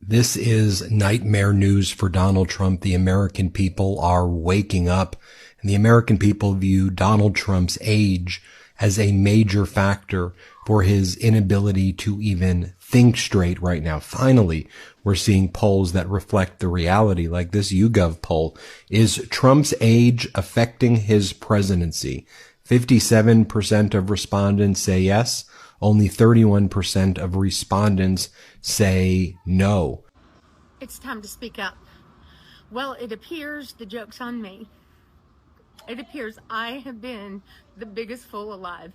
This is nightmare news for Donald Trump. The American people are waking up, and the American people view Donald Trump's age as a major factor for his inability to even think straight right now. Finally, we're seeing polls that reflect the reality, like this YouGov poll. Is Trump's age affecting his presidency? 57% of respondents say yes. Only 31% of respondents say no. It's time to speak up. Well, it appears the joke's on me. It appears I have been the biggest fool alive.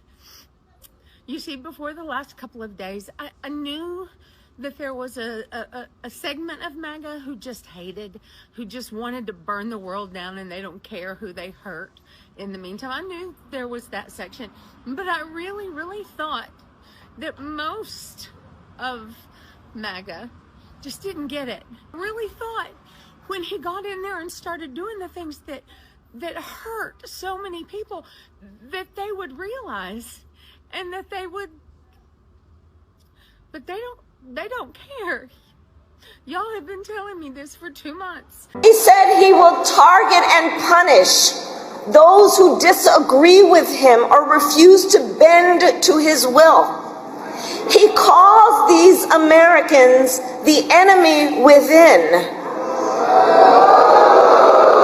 You see, before the last couple of days, I knew that there was a segment of MAGA who just hated, who just wanted to burn the world down, and they don't care who they hurt. In the meantime, I knew there was that section, but I really thought that most of MAGA just didn't get it. I really thought when he got in there and started doing the things that hurt so many people, that they would realize, and that they would, but they don't care. Y'all have been telling me this for 2 months. He said he will target and punish those who disagree with him or refuse to bend to his will. He calls these Americans the enemy within,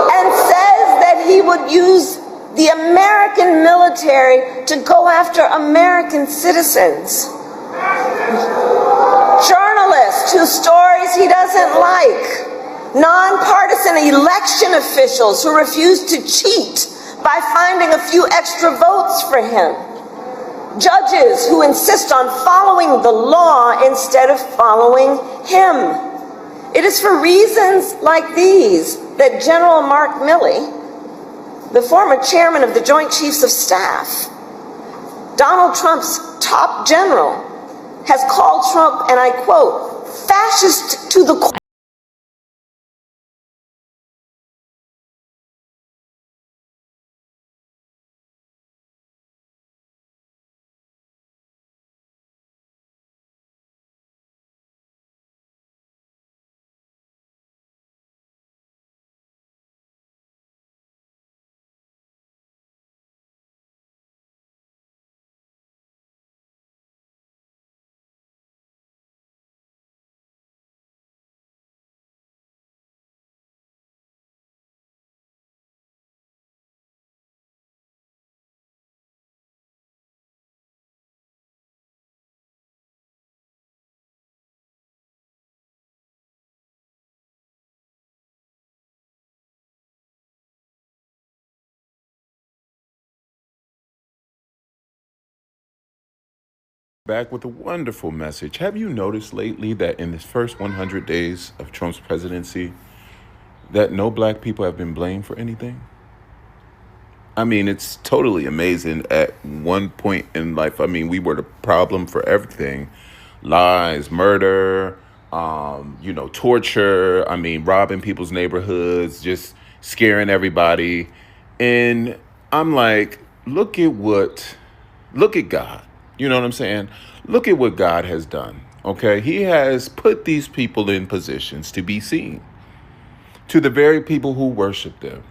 and says that he would use the American military to go after American citizens. Journalists whose stories he doesn't like. Nonpartisan election officials who refuse to cheat by finding a few extra votes for him. Judges who insist on following the law instead of following him. It is for reasons like these that General Mark Milley, the former chairman of the Joint Chiefs of Staff, Donald Trump's top general, has called Trump, and I quote, fascist to the core. Back with a wonderful message. Have you noticed lately that in the first 100 days of Trump's presidency, that no black people have been blamed for anything? I mean, it's totally amazing. At one point in life, I mean, we were the problem for everything. Lies, murder, torture. I mean, robbing people's neighborhoods, just scaring everybody. And I'm like, look at God. You know what I'm saying? Look at what God has done. Okay. He has put these people in positions to be seen to the very people who worship them.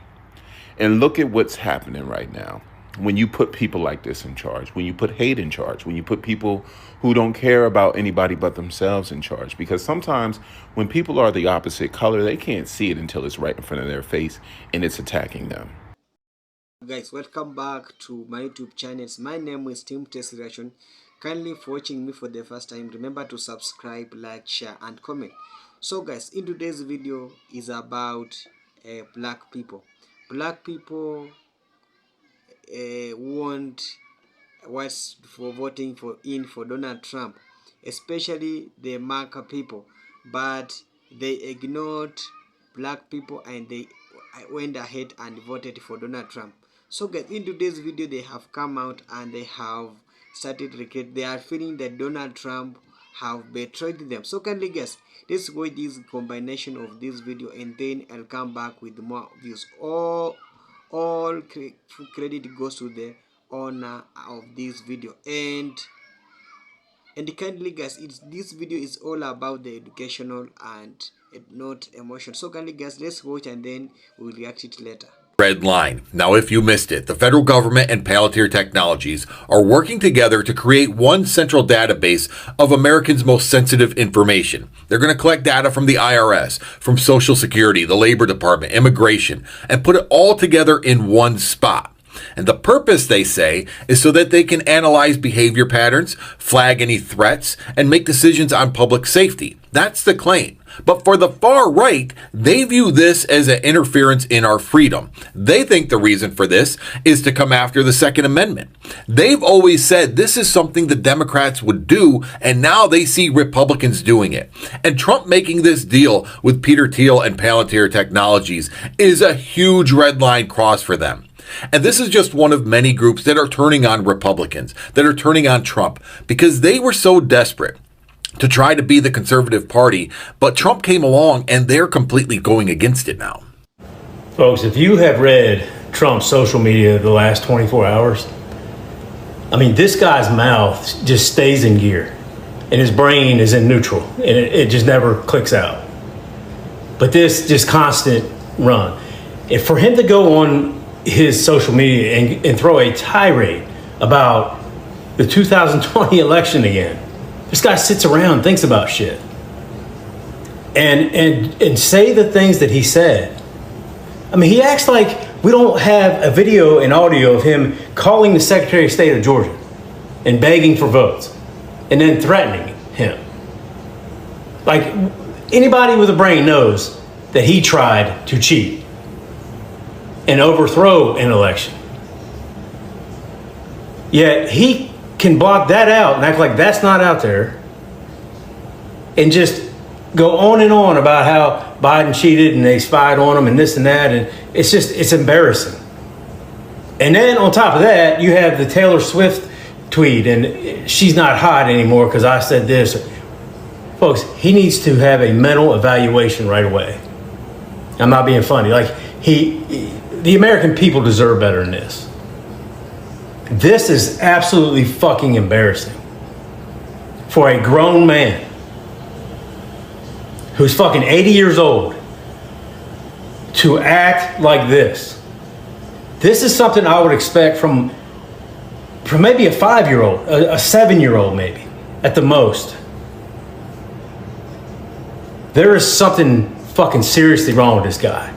And look at what's happening right now. When you put people like this in charge, when you put hate in charge, when you put people who don't care about anybody but themselves in charge. Because sometimes when people are the opposite color, they can't see it until it's right in front of their face and it's attacking them. Guys, welcome back to my YouTube channels. My name is Team Test Reaction. Kindly for watching me for the first time, remember to subscribe, like, share and comment. So guys, in today's video is about black people. Black people want what's for voting for Donald Trump, especially the MAGA people, but they ignored black people and they went ahead and voted for Donald Trump. So guys, in today's video they have come out and they have started recruit. They are feeling that Donald Trump have betrayed them. So kindly guys, let's watch this combination of this video and then I'll come back with more views. All credit goes to the owner of this video, and And kindly guys, this video is all about the educational and not emotion. So kindly guys, let's watch and then we'll react it later. Red line. Now, if you missed it, the federal government and Palantir Technologies are working together to create one central database of Americans' most sensitive information. They're going to collect data from the IRS, from Social Security, the Labor Department, immigration, and put it all together in one spot. And the purpose, they say, is so that they can analyze behavior patterns, flag any threats, and make decisions on public safety. That's the claim. But for the far right, they view this as an interference in our freedom. They think the reason for this is to come after the Second Amendment. They've always said this is something the Democrats would do, and now they see Republicans doing it. And Trump making this deal with Peter Thiel and Palantir Technologies is a huge red line cross for them. And this is just one of many groups that are turning on Republicans, that are turning on Trump, because they were so desperate to try to be the conservative party, but Trump came along and they're completely going against it now. Folks, if you have read Trump's social media the last 24 hours, I mean, this guy's mouth just stays in gear and his brain is in neutral and it just never clicks out. But this just constant run. And for him to go on his social media and throw a tirade about the 2020 election again, this guy sits around and thinks about shit and say the things that he said. I mean, he acts like we don't have a video and audio of him calling the Secretary of State of Georgia and begging for votes and then threatening him. Like, anybody with a brain knows that he tried to cheat and overthrow an election. Yet he can block that out and act like that's not out there and just go on and on about how Biden cheated and they spied on him and this and that. And it's embarrassing. And then on top of that, you have the Taylor Swift tweet and she's not hot anymore because I said this. Folks, he needs to have a mental evaluation right away. I'm not being funny. Like, the American people deserve better than this. This is absolutely fucking embarrassing for a grown man who's fucking 80 years old to act like this. This is something I would expect from maybe a 5-year-old, a 7-year-old maybe, at the most. There is something fucking seriously wrong with this guy.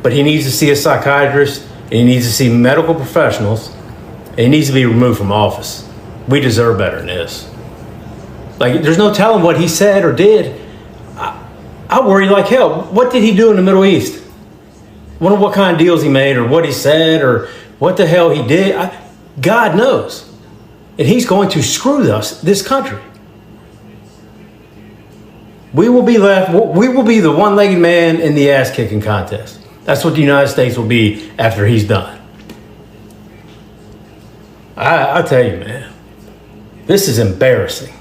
But he needs to see a psychiatrist, and he needs to see medical professionals, and he needs to be removed from office. We deserve better than this. Like, there's no telling what he said or did. I worry like hell. What did he do in the Middle East? Wonder what kind of deals he made or what he said or what the hell he did. God knows. And he's going to screw this country. We will be the one-legged man in the ass-kicking contest. That's what the United States will be after he's done. I tell you, man, this is embarrassing.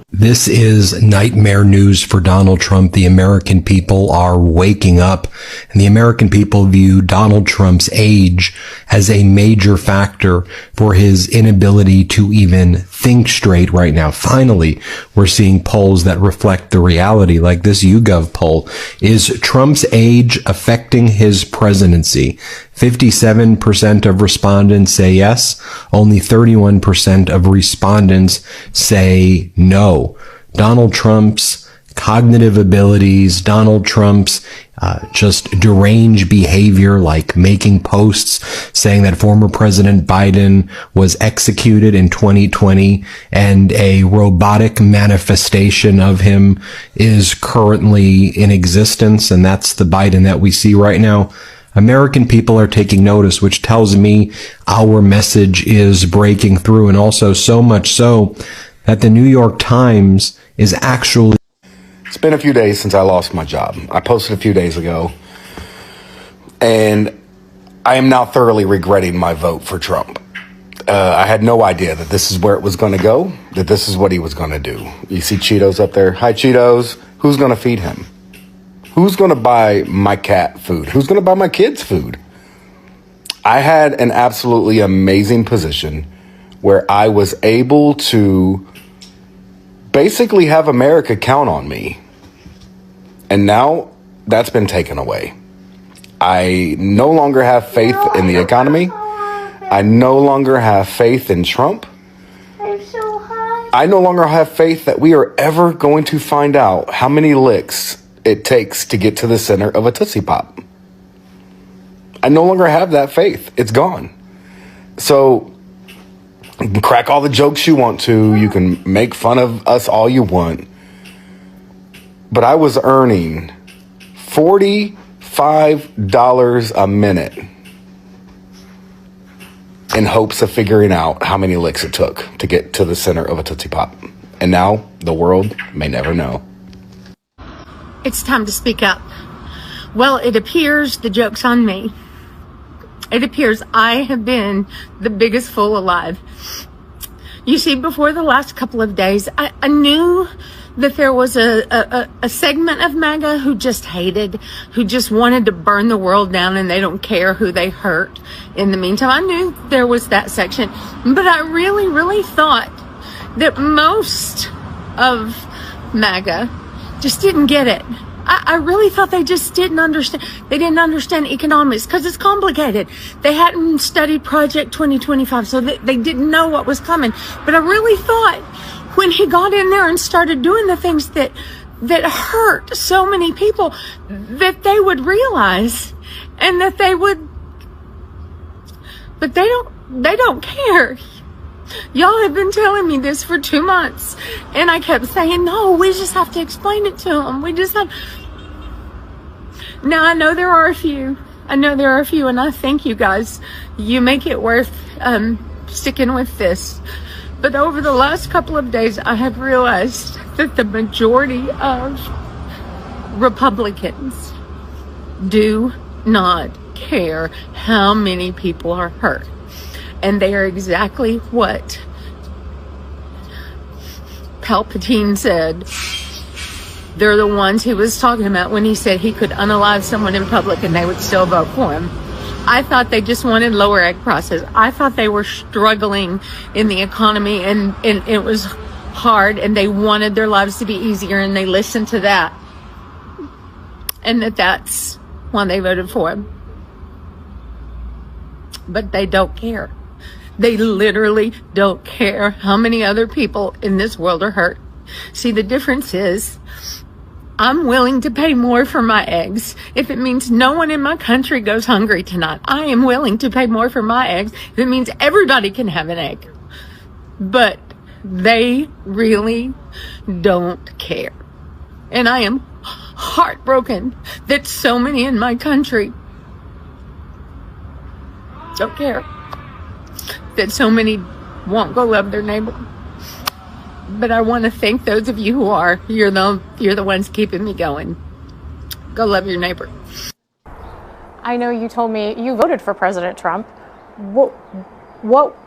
This is nightmare news for Donald Trump. The American people are waking up, and the American people view Donald Trump's age as a major factor for his inability to even think straight right now. Finally, we're seeing polls that reflect the reality, like this YouGov poll. Is Trump's age affecting his presidency? 57% of respondents say yes. Only 31% of respondents say no. Donald Trump's cognitive abilities, Donald Trump's just deranged behavior, like making posts saying that former President Biden was executed in 2020 and a robotic manifestation of him is currently in existence, and that's the Biden that we see right now. American people are taking notice, which tells me our message is breaking through, and also so much so that the New York Times is actually... It's been a few days since I lost my job. I posted a few days ago, and I am now thoroughly regretting my vote for Trump. I had no idea that this is where it was going to go, that this is what he was going to do. You see Cheetos up there? Hi, Cheetos. Who's going to feed him? Who's going to buy my cat food? Who's going to buy my kids food? I had an absolutely amazing position where I was able to basically have America count on me. And now that's been taken away. I no longer have faith in the economy. I no longer have faith in Trump. I no longer have faith that we are ever going to find out how many licks it takes to get to the center of a Tootsie Pop. I no longer have that faith. It's gone. So you can crack all the jokes you want to. You can make fun of us all you want. But I was earning $45 a minute in hopes of figuring out how many licks it took to get to the center of a Tootsie Pop. And now the world may never know. It's time to speak up. Well, it appears the joke's on me. It appears I have been the biggest fool alive. You see, before the last couple of days, I knew that there was a segment of MAGA who just hated, who just wanted to burn the world down, and they don't care who they hurt. In the meantime, I knew there was that section, but I really, really thought that most of MAGA just didn't get it. I really thought they just didn't understand. They didn't understand economics because it's complicated. They hadn't studied Project 2025, so they didn't know what was coming. But I really thought when he got in there and started doing the things that hurt so many people, that they would realize, and that they would. But they don't care. Y'all have been telling me this for 2 months, and I kept saying, no, we just have to explain it to them. We just have. Now, I know there are a few, and I thank you guys. You make it worth sticking with this. But over the last couple of days, I have realized that the majority of Republicans do not care how many people are hurt. And they are exactly what Palpatine said. They're the ones he was talking about when he said he could unalive someone in public and they would still vote for him. I thought they just wanted lower egg prices. I thought they were struggling in the economy and it was hard and they wanted their lives to be easier, and they listened to that. And that's why they voted for him. But they don't care. They literally don't care how many other people in this world are hurt. See, the difference is I'm willing to pay more for my eggs. If it means no one in my country goes hungry tonight, I am willing to pay more for my eggs. If it means everybody can have an egg. But they really don't care. And I am heartbroken that so many in my country don't care. That so many won't go love their neighbor. But I want to thank those of you who are. You're the ones keeping me going. Go love your neighbor. I know you told me you voted for President Trump. What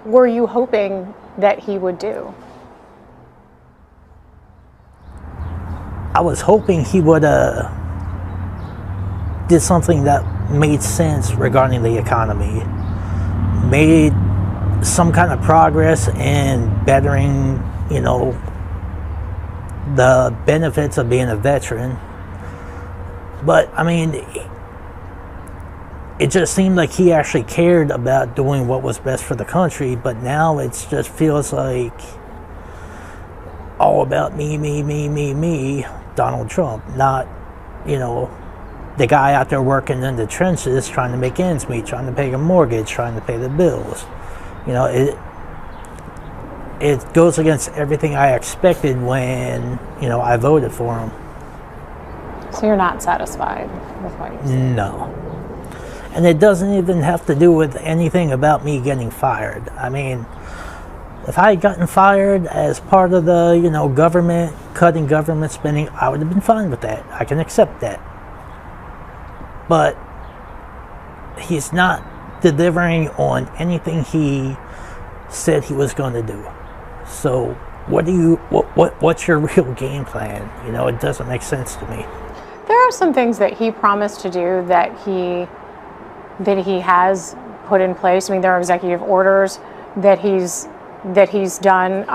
were you hoping that he would do? I was hoping he would did something that made sense regarding the economy. Made some kind of progress in bettering, the benefits of being a veteran. But, I mean, it just seemed like he actually cared about doing what was best for the country, but now it just feels like all about me, Donald Trump, not, the guy out there working in the trenches trying to make ends meet, trying to pay a mortgage, trying to pay the bills. It goes against everything I expected when, I voted for him. So you're not satisfied with what you said? No. And it doesn't even have to do with anything about me getting fired. I mean, if I had gotten fired as part of the, government, cutting government spending, I would have been fine with that. I can accept that. But he's not delivering on anything he said he was going to do. So what's your real game plan? It doesn't make sense to me. There are some things that he promised to do that he has put in place. I mean, there are executive orders that he's that he's done,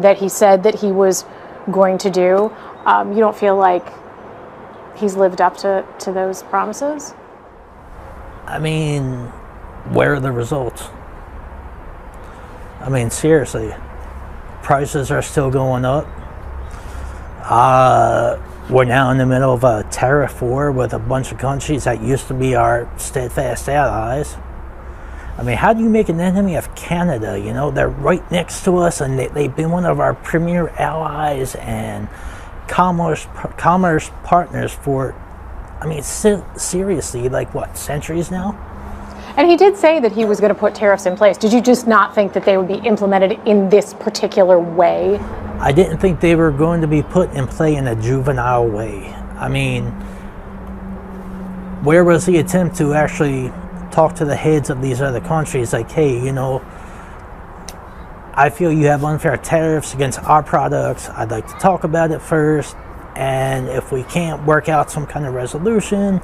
that he said that he was going to do, you don't feel like he's lived up to those promises? I mean, where are the results? I mean, seriously, prices are still going up. We're now in the middle of a tariff war with a bunch of countries that used to be our steadfast allies. I mean, how do you make an enemy of Canada? You know, they're right next to us, and they've been one of our premier allies and commerce partners for, I mean, seriously, like what, centuries now? And he did say that he was going to put tariffs in place. Did you just not think that they would be implemented in this particular way? I didn't think they were going to be put in play in a juvenile way. I mean, where was the attempt to actually talk to the heads of these other countries like, hey, you know, I feel you have unfair tariffs against our products. I'd like to talk about it first. And if we can't work out some kind of resolution,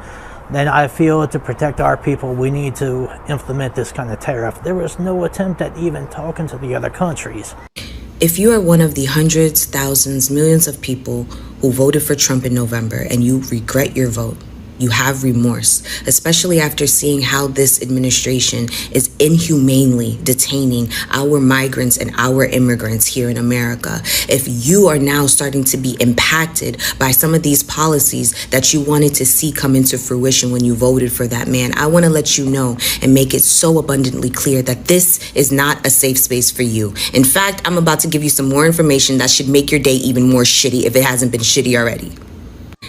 then I feel to protect our people, we need to implement this kind of tariff. There was no attempt at even talking to the other countries. If you are one of the hundreds, thousands, millions of people who voted for Trump in November and you regret your vote, you have remorse, especially after seeing how this administration is inhumanely detaining our migrants and our immigrants here in America. If you are now starting to be impacted by some of these policies that you wanted to see come into fruition when you voted for that man, I want to let you know and make it so abundantly clear that this is not a safe space for you. In fact, I'm about to give you some more information that should make your day even more shitty if it hasn't been shitty already.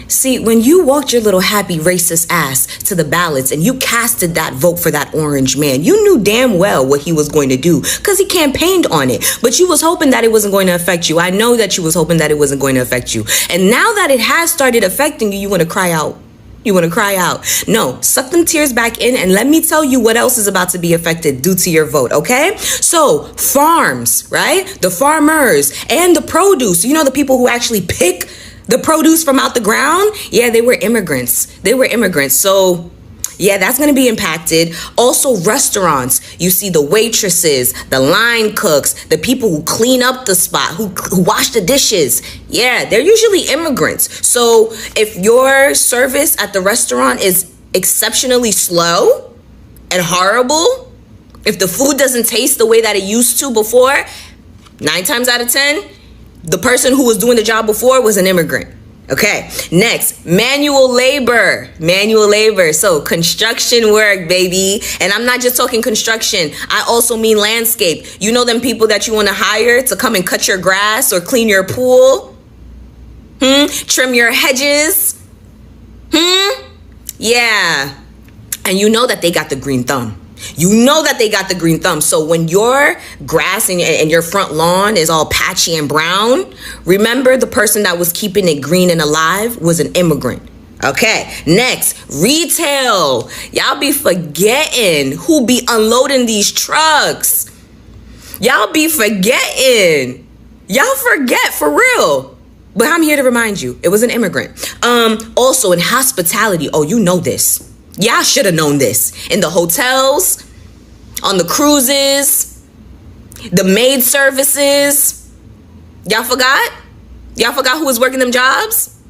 See, when you walked your little happy racist ass to the ballots and you casted that vote for that orange man, you knew damn well what he was going to do because he campaigned on it. But you was hoping that it wasn't going to affect you. I know that you was hoping that it wasn't going to affect you. And now that it has started affecting you, you want to cry out. You want to cry out. No, suck them tears back in and let me tell you what else is about to be affected due to your vote, okay? So, farms, right? The farmers and the produce, you know, the people who actually pick the produce from out the ground, yeah, they were immigrants. So, yeah, that's going to be impacted. Also, restaurants. You see the waitresses, the line cooks, the people who clean up the spot, who wash the dishes. Yeah, they're usually immigrants. So if your service at the restaurant is exceptionally slow and horrible, if the food doesn't taste the way that it used to before, 9 times out of 10, the person who was doing the job before was an immigrant. Okay, next, manual labor. So construction work, baby. And I'm not just talking construction. I also mean landscape. You know them people that you want to hire to come and cut your grass or clean your pool? Trim your hedges? Yeah. And you know that they got the green thumb. So when your grass and your front lawn is all patchy and brown, remember the person that was keeping it green and alive was an immigrant. Okay, next, retail. Y'all be forgetting who be unloading these trucks. Y'all forget for real. But I'm here to remind you, it was an immigrant. Also in hospitality, oh, you know this. Y'all should have known this. In the hotels, on the cruises, the maid services. Y'all forgot? Y'all forgot who was working them jobs?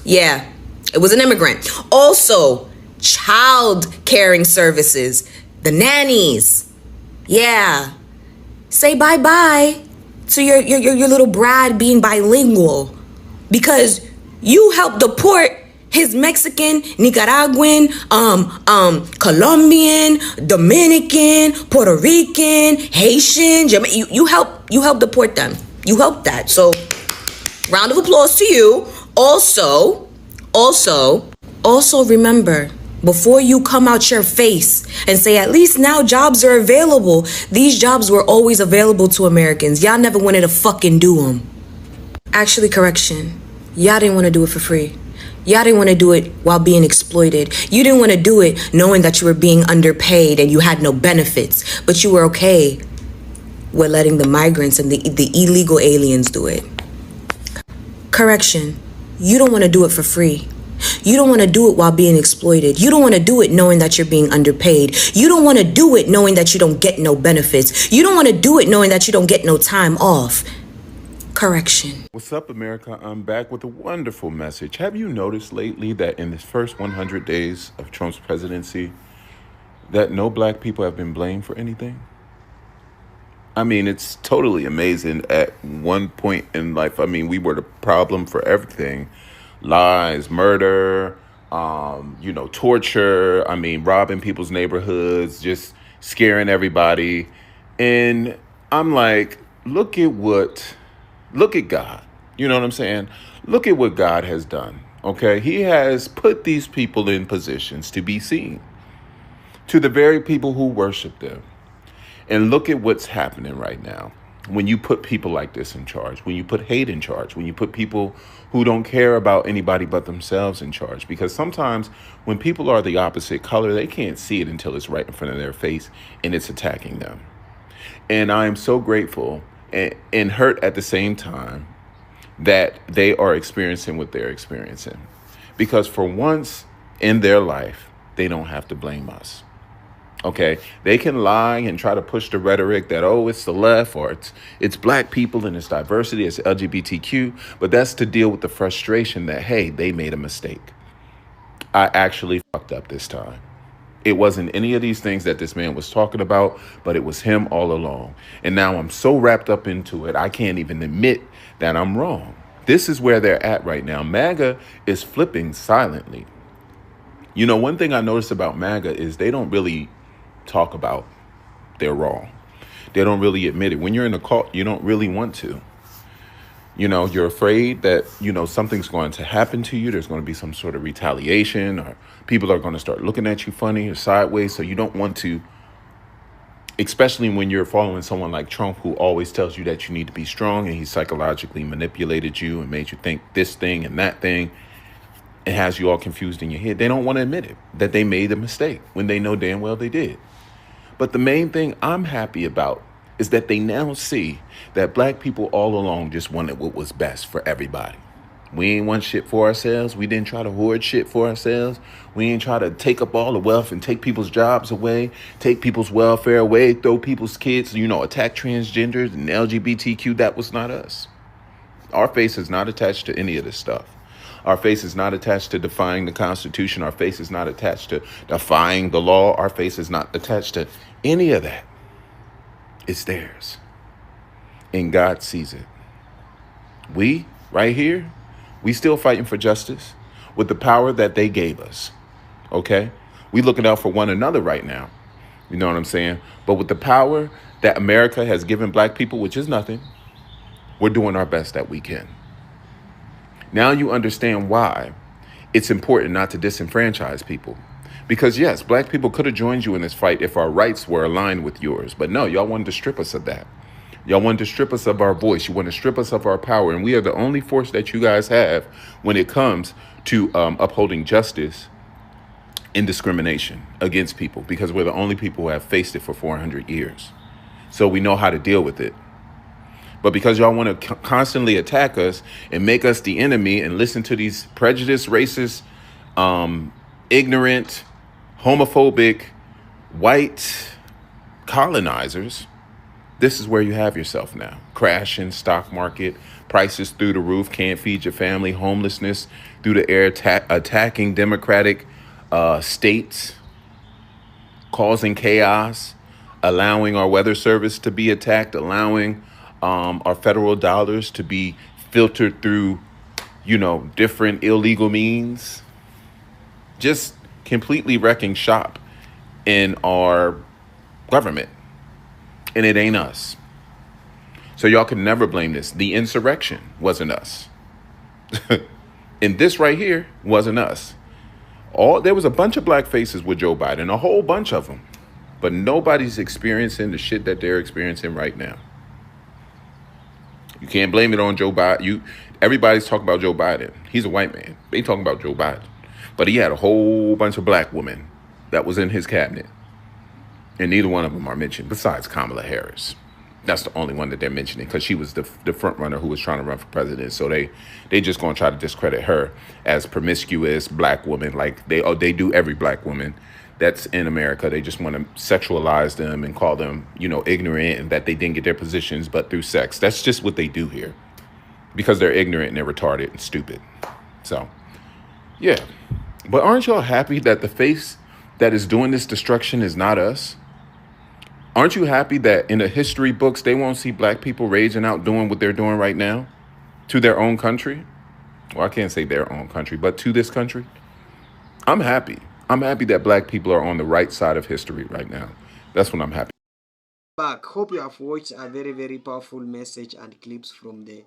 Yeah, it was an immigrant. Also, child caring services, the nannies. Yeah. Say bye-bye to your little Brad being bilingual because you helped deport his Mexican, Nicaraguan, Colombian, Dominican, Puerto Rican, Haitian, you help deport them. You helped that. So, round of applause to you. Also remember, before you come out your face and say, at least now jobs are available, these jobs were always available to Americans. Y'all never wanted to fucking do them. Actually, correction. Y'all didn't want to do it for free. Y'all didn't want to do it while being exploited. You didn't want to do it knowing that you were being underpaid and you had no benefits. But you were okay with letting the migrants and the illegal aliens do it. Correction. You don't want to do it for free. You don't want to do it while being exploited. You don't want to do it knowing that you're being underpaid. You don't want to do it knowing that you don't get no benefits. You don't want to do it knowing that you don't get no time off. Correction. What's up, America? I'm back with a wonderful message. Have you noticed lately that in the first 100 days of Trump's presidency, that no black people have been blamed for anything? I mean, it's totally amazing. At one point in life, I mean, we were the problem for everything. Lies, murder, torture. I mean, robbing people's neighborhoods, just scaring everybody. And I'm like, look at God. You know what I'm saying? Look at what God has done. Okay. He has put these people in positions to be seen to the very people who worship them. And look at what's happening right now. When you put people like this in charge, when you put hate in charge, when you put people who don't care about anybody but themselves in charge. Because sometimes when people are the opposite color, they can't see it until it's right in front of their face and it's attacking them. And I am so grateful and hurt at the same time that they are experiencing what they're experiencing. Because for once in their life, they don't have to blame us. Okay, they can lie and try to push the rhetoric that, oh, it's the left or it's black people and it's diversity, it's LGBTQ. But that's to deal with the frustration that, hey, they made a mistake. I actually fucked up this time. It wasn't any of these things that this man was talking about, but it was him all along. And now I'm so wrapped up into it, I can't even admit that I'm wrong. This is where they're at right now. MAGA is flipping silently. You know, one thing I noticed about MAGA is they don't really talk about they're wrong. They don't really admit it. When you're in a cult, you don't really want to. You know, you're afraid that, something's going to happen to you. There's going to be some sort of retaliation or people are going to start looking at you funny or sideways. So you don't want to, especially when you're following someone like Trump, who always tells you that you need to be strong, and he psychologically manipulated you and made you think this thing and that thing. It has you all confused in your head. They don't want to admit it, that they made a mistake when they know damn well they did. But the main thing I'm happy about is that they now see that black people all along just wanted what was best for everybody. We ain't want shit for ourselves. We didn't try to hoard shit for ourselves. We ain't try to take up all the wealth and take people's jobs away, take people's welfare away, throw people's kids, attack transgenders and LGBTQ. That was not us. Our face is not attached to any of this stuff. Our face is not attached to defying the Constitution. Our face is not attached to defying the law. Our face is not attached to any of that. It's theirs. And God sees it. We, right here, we still fighting for justice with the power that they gave us. Okay? We looking out for one another right now. You know what I'm saying? But with the power that America has given black people, which is nothing, we're doing our best that we can. Now you understand why it's important not to disenfranchise people. Because yes, black people could have joined you in this fight if our rights were aligned with yours. But no, y'all wanted to strip us of that. Y'all wanted to strip us of our voice. You want to strip us of our power. And we are the only force that you guys have when it comes to upholding justice and discrimination against people. Because we're the only people who have faced it for 400 years. So we know how to deal with it. But because y'all want to constantly attack us and make us the enemy and listen to these prejudiced, racist, ignorant, homophobic, white colonizers, this is where you have yourself now. Crashing stock market, prices through the roof, can't feed your family, homelessness through the air, attacking democratic states, causing chaos, allowing our weather service to be attacked, allowing our federal dollars to be filtered through, different illegal means. Just completely wrecking shop in our government. And it ain't us. So y'all can never blame this. The insurrection wasn't us. And this right here wasn't us. There was a bunch of black faces with Joe Biden, a whole bunch of them. But nobody's experiencing the shit that they're experiencing right now. You can't blame it on Joe Biden. Everybody's talking about Joe Biden. He's a white man. They talking about Joe Biden. But he had a whole bunch of black women that was in his cabinet. And neither one of them are mentioned, besides Kamala Harris. That's the only one that they're mentioning because she was the front runner who was trying to run for president. So they just gonna try to discredit her as promiscuous black woman, like they do every black woman that's in America. They just want to sexualize them and call them, ignorant and that they didn't get their positions but through sex. That's just what they do here because they're ignorant and they're retarded and stupid. So, yeah. But aren't y'all happy that the face that is doing this destruction is not us? Aren't you happy that in the history books, they won't see black people raging out doing what they're doing right now to their own country? Well, I can't say their own country, but to this country. I'm happy. I'm happy that black people are on the right side of history right now. That's what I'm happy. Back. Hope you have watched a very, very powerful message and clips from the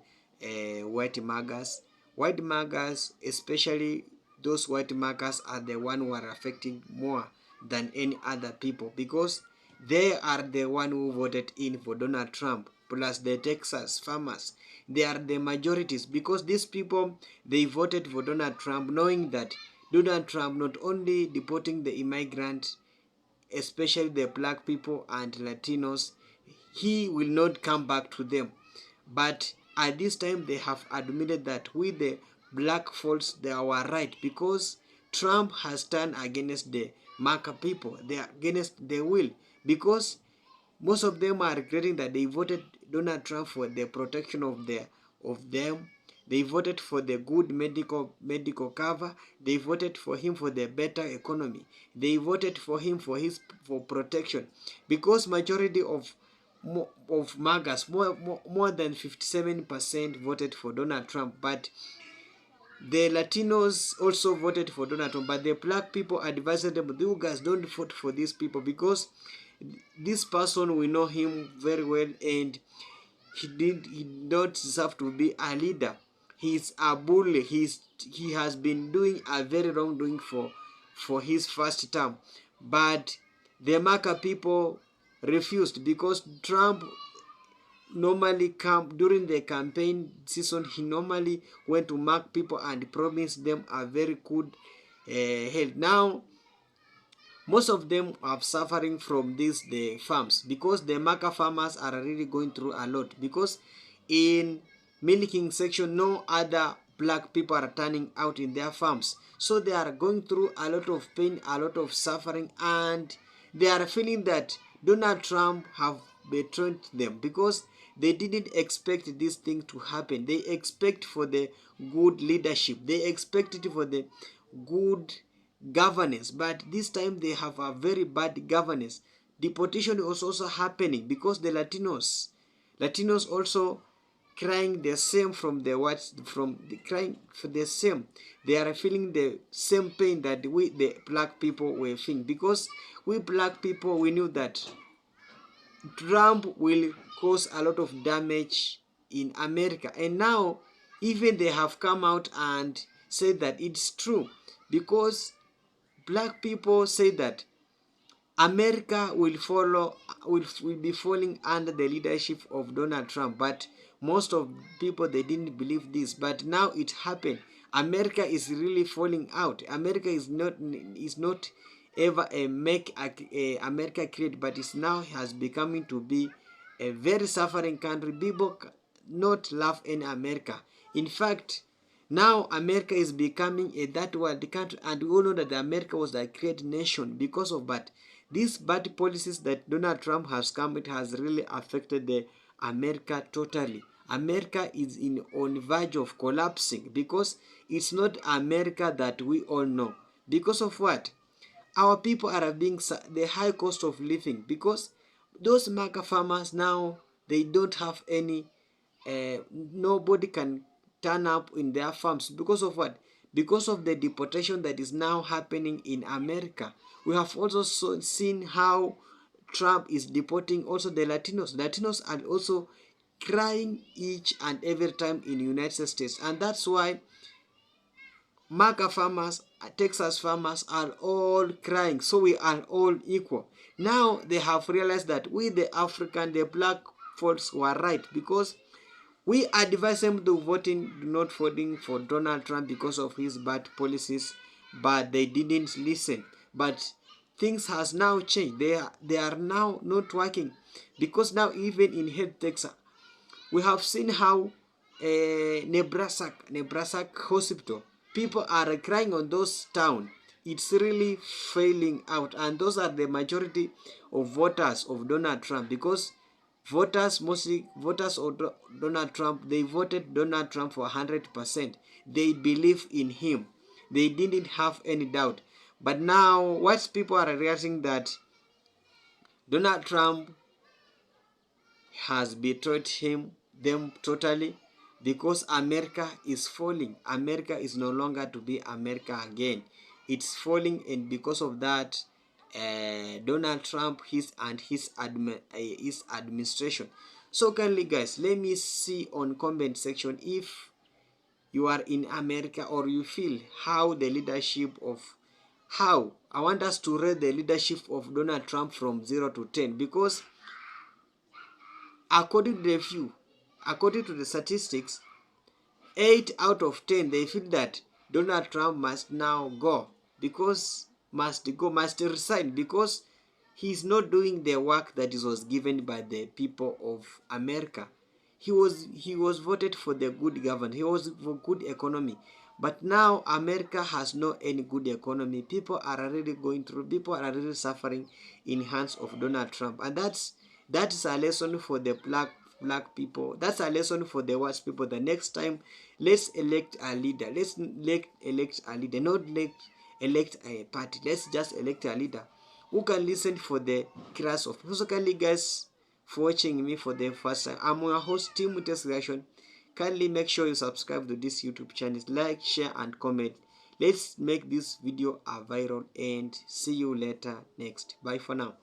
white magas. White magas, especially those white magas, are the one who are affecting more than any other people because they are the one who voted in for Donald Trump, plus the Texas farmers. They are the majorities because these people, they voted for Donald Trump knowing that Donald Trump not only deporting the immigrant, especially the black people and Latinos, he will not come back to them. But at this time, they have admitted that with the black folks, they were right because Trump has turned against the Marca people. They are against the will because most of them are regretting that they voted Donald Trump for the protection of them. They voted for the good medical cover. They voted for him for the better economy. They voted for him for protection, because majority of MAGAs, more than 57% voted for Donald Trump. But the Latinos also voted for Donald Trump, but the black people advised them, you guys don't vote for these people because this person, we know him very well, and he did not deserve to be a leader. He's a bully. He has been doing a very wrongdoing for his first term. But the Marca people refused because Trump normally come during the campaign season. He normally went to mark people and promised them a very good health. Now most of them are suffering from the farms because the Marca farmers are really going through a lot, because in milking section no other black people are turning out in their farms, so they are going through a lot of pain, a lot of suffering, and they are feeling that Donald Trump have betrayed them because they didn't expect this thing to happen. They expect for the good leadership, they expected for the good governance, but this time they have a very bad governance. Deportation is also happening because the Latinos also crying the same from the whites, from the crying for the same. They are feeling the same pain that we the black people were feeling, because we black people, we knew that Trump will cause a lot of damage in America, and now even they have come out and said that it's true, because black people say that America will be falling under the leadership of Donald Trump. But most of people, they didn't believe this, but now it happened. America is really falling out. America is not ever a America great, but it's now has becoming to be a very suffering country. People not love in America. In fact, now America is becoming a third world country, and we all know that America was a great nation because of that. These bad policies that Donald Trump has come, it has really affected the America totally. America is on verge of collapsing because it's not America that we all know. Because of what? Our people are being the high cost of living, because those mega farmers now, they don't have any nobody can turn up in their farms because of what? Because of the deportation that is now happening in America. We have also seen how Trump is deporting also the Latinos. Latinos are also crying each and every time in the United States, and that's why Marca farmers, Texas farmers are all crying. So we are all equal. Now they have realized that we the African, the black folks were right, because we advise them to not voting for Donald Trump because of his bad policies, but they didn't listen. But things has now changed. They are now not working. because now even in health Texas, we have seen how Nebraska hospital, people are crying on those town. It's really failing out, and those are the majority of voters of Donald Trump, because mostly voters of Donald Trump, they voted Donald Trump for 100%. They believe in him. They didn't have any doubt. But now, what people are realizing that Donald Trump has betrayed them totally, because America is falling. America is no longer to be America again. It's falling, and because of that, Donald Trump, his administration. So kindly guys, let me see on comment section if you are in America, or you feel how the leadership of, how I want us to rate the leadership of Donald Trump from 0 to 10, because according to the statistics, 8 out of 10 they feel that Donald Trump must now go, must resign, because he's not doing the work that was given by the people of America. He was voted for the good government. He was for good economy. But now America has no any good economy. People are already going through. People are already suffering in hands of Donald Trump, and that's a lesson for the black people. That's a lesson for the white people. The next time, let's elect a leader. Let's elect a leader, not elect a party. Let's just elect a leader who can listen for the cries of people. So kindly guys, for watching me for the first time, I'm your host Team Test Reaction. Kindly make sure you subscribe to this YouTube channel, like, share and comment. Let's make this video a viral, and see you later next. Bye for now.